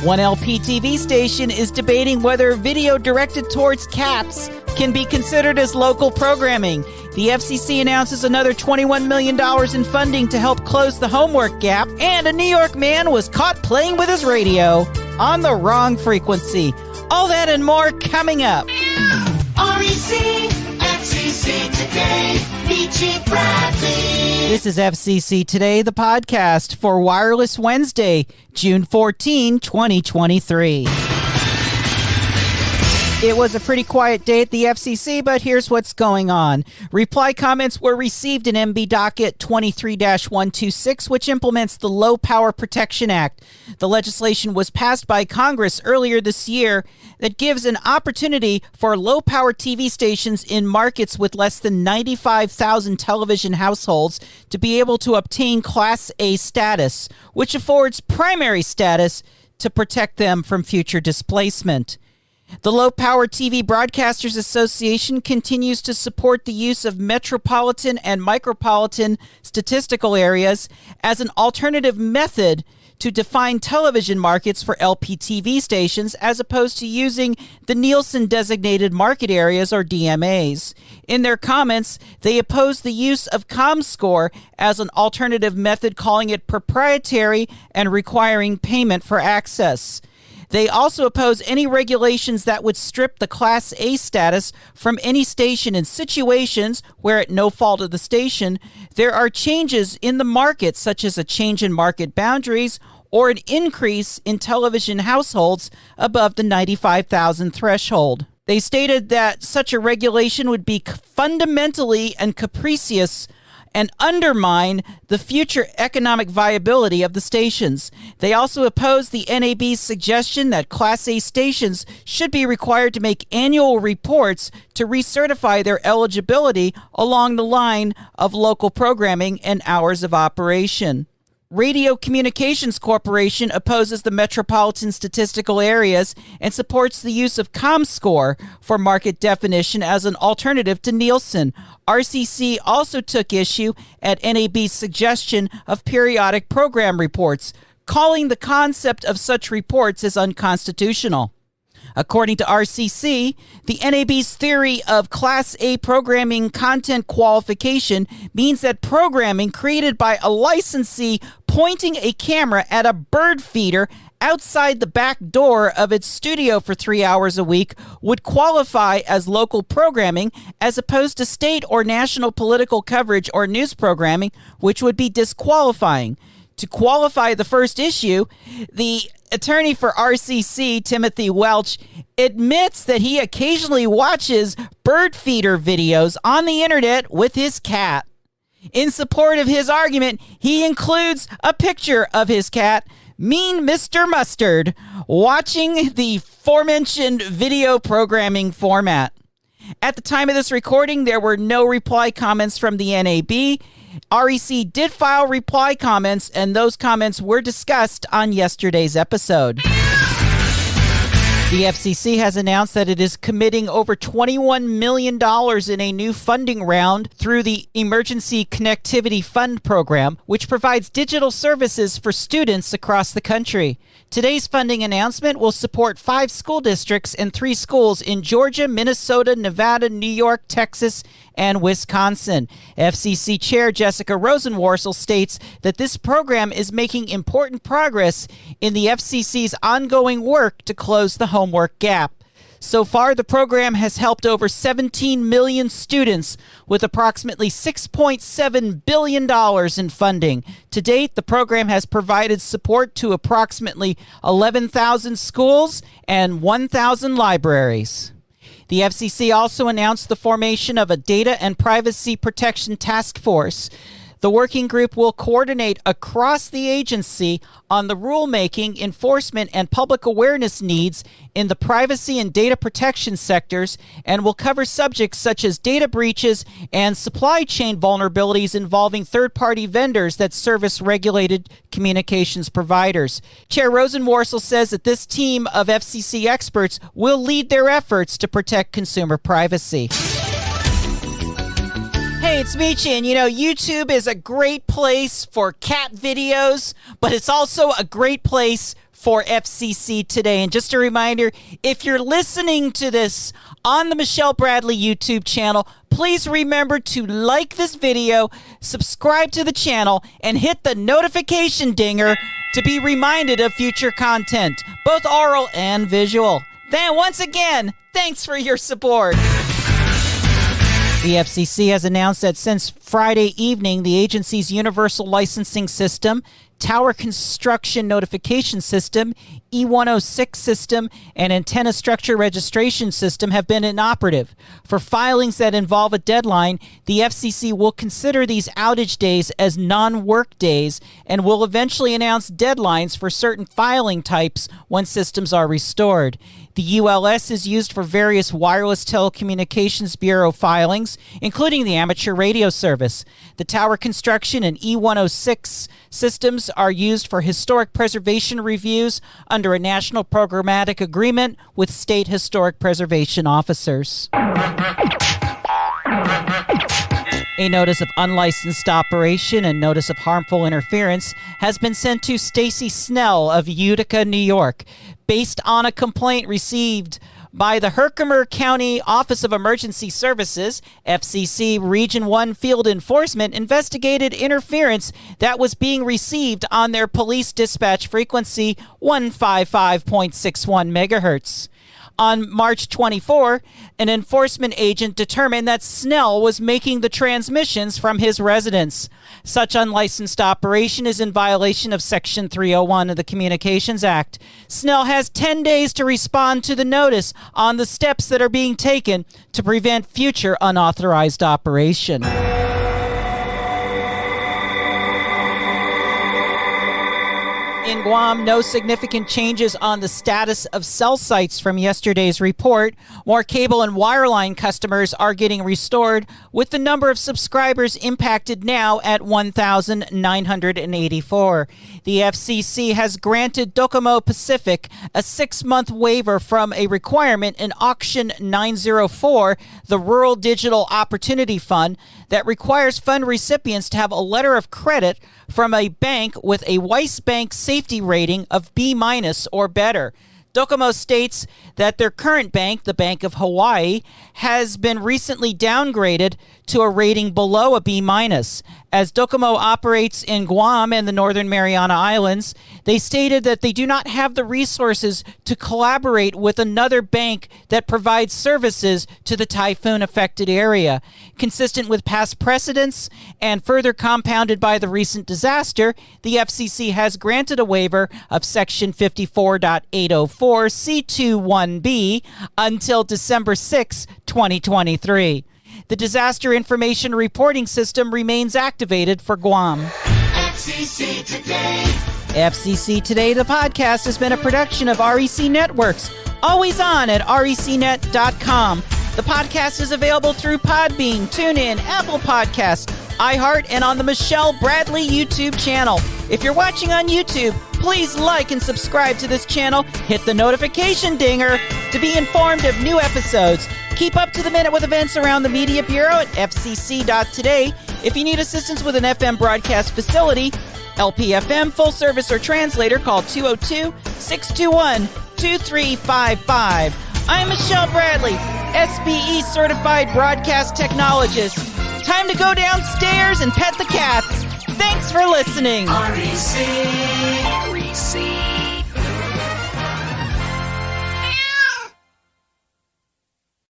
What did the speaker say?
One LPTV station is debating whether video directed towards cats can be considered as local programming. The FCC announces another $21 million in funding to help close the homework gap, and a New York man was caught playing with his radio on the wrong frequency. All that and more coming up. REC, FCC Today, Peachy Bradley. This is FCC Today, the podcast for Wireless Wednesday, June 14, 2023. It was a pretty quiet day at the FCC, but here's what's going on. Reply comments were received in MB Docket 23-126, which implements the Low Power Protection Act. The legislation was passed by Congress earlier this year that gives an opportunity for low-power TV stations in markets with less than 95,000 television households to be able to obtain Class A status, which affords primary status to protect them from future displacement. The Low Power TV Broadcasters Association continues to support the use of metropolitan and micropolitan statistical areas as an alternative method to define television markets for LPTV stations, as opposed to using the Nielsen-designated market areas, or DMAs. In their comments, they oppose the use of ComScore as an alternative method, calling it proprietary and requiring payment for access. They also oppose any regulations that would strip the Class A status from any station in situations where, at no fault of the station, there are changes in the market, such as a change in market boundaries or an increase in television households above the 95,000 threshold. They stated that such a regulation would be fundamentally and capricious and undermine the future economic viability of the stations. They also oppose the NAB's suggestion that Class A stations should be required to make annual reports to recertify their eligibility along the line of local programming and hours of operation. Radio Communications Corporation opposes the metropolitan statistical areas and supports the use of ComScore for market definition as an alternative to Nielsen. RCC also took issue at NAB's suggestion of periodic program reports, calling the concept of such reports as unconstitutional. According to RCC, the NAB's theory of Class A programming content qualification means that programming created by a licensee pointing a camera at a bird feeder outside the back door of its studio for 3 hours a week would qualify as local programming, as opposed to state or national political coverage or news programming, which would be disqualifying. To qualify the first issue, the attorney for RCC, Timothy Welch, admits that he occasionally watches bird feeder videos on the internet with his cat. In support of his argument, he includes a picture of his cat, Mean Mr. Mustard, watching the aforementioned video programming format. At the time of this recording, there were no reply comments from the NAB. REC did file reply comments, and those comments were discussed on yesterday's episode. The FCC has announced that it is committing over $21 million in a new funding round through the Emergency Connnectivity Fund program, which provides digital services for students across the country. Today's funding announcement will support 5 school districts and 3 schools in Georgia, Minnesota, Nevada, New York, Texas, and Wisconsin. FCC Chair Jessica Rosenworcel states that this program is making important progress in the FCC's ongoing work to close the homework gap. So far, the program has helped over 17 million students with approximately $6.7 billion in funding. To date, the program has provided support to approximately 11,000 schools and 1,000 libraries. The FCC also announced the formation of a Data and Privacy Protection Task Force. The working group will coordinate across the agency on the rulemaking, enforcement, and public awareness needs in the privacy and data protection sectors, and will cover subjects such as data breaches and supply chain vulnerabilities involving third-party vendors that service regulated communications providers. Chair Rosenworcel says that this team of FCC experts will lead their efforts to protect consumer privacy. Hey, it's Michi, and YouTube is a great place for cat videos, but it's also a great place for FCC Today. And just a reminder, if you're listening to this on the Michelle Bradley YouTube channel, please remember to like this video, subscribe to the channel, and hit the notification dinger to be reminded of future content, both oral and visual. Then, once again, thanks for your support. The FCC has announced that since Friday evening, the agency's Universal Licensing System, Tower Construction Notification System, E106 system, and Antenna Structure Registration System have been inoperative. For filings that involve a deadline, the FCC will consider these outage days as non-work days and will eventually announce deadlines for certain filing types when systems are restored. The ULS is used for various Wireless Telecommunications Bureau filings, including the amateur radio service. The Tower Construction and E106 systems are used for historic preservation reviews under a national programmatic agreement with state historic preservation officers. A notice of unlicensed operation and notice of harmful interference has been sent to Stacy Snell of Utica, New York, based on a complaint received by the Herkimer County Office of Emergency Services. FCC Region 1 Field Enforcement investigated interference that was being received on their police dispatch frequency 155.61 megahertz. On March 24, an enforcement agent determined that Snell was making the transmissions from his residence. Such unlicensed operation is in violation of Section 301 of the Communications Act. Snell has 10 days to respond to the notice on the steps that are being taken to prevent future unauthorized operation. In Guam, no significant changes on the status of cell sites from yesterday's report. More cable and wireline customers are getting restored, with the number of subscribers impacted now at 1,984. The FCC has granted DoCoMo Pacific a 6-month waiver from a requirement in Auction 904, the Rural Digital Opportunity Fund, that requires fund recipients to have a letter of credit from a bank with a Weiss Bank safety rating of B- or better. DoCoMo states that their current bank, the Bank of Hawaii, has been recently downgraded to a rating below a B-. As DoCoMo operates in Guam and the Northern Mariana Islands, they stated that they do not have the resources to collaborate with another bank that provides services to the typhoon-affected area. Consistent with past precedents and further compounded by the recent disaster, the FCC has granted a waiver of Section 54.804 C21B until December 6, 2023. The Disaster Information Reporting System remains activated for Guam. FCC Today. FCC Today, the podcast, has been a production of REC Networks. Always on at recnet.com. The podcast is available through Podbean, TuneIn, Apple Podcasts, iHeart, and on the Michelle Bradley YouTube channel. If you're watching on YouTube, please like and subscribe to this channel. Hit the notification dinger to be informed of new episodes. Keep up to the minute with events around the Media Bureau at FCC.today. If you need assistance with an FM broadcast facility, LPFM, full service, or translator, call 202-621-2355. I'm Michelle Bradley, SBE certified broadcast technologist. Time to go downstairs and pet the cats. Thanks for listening. REC.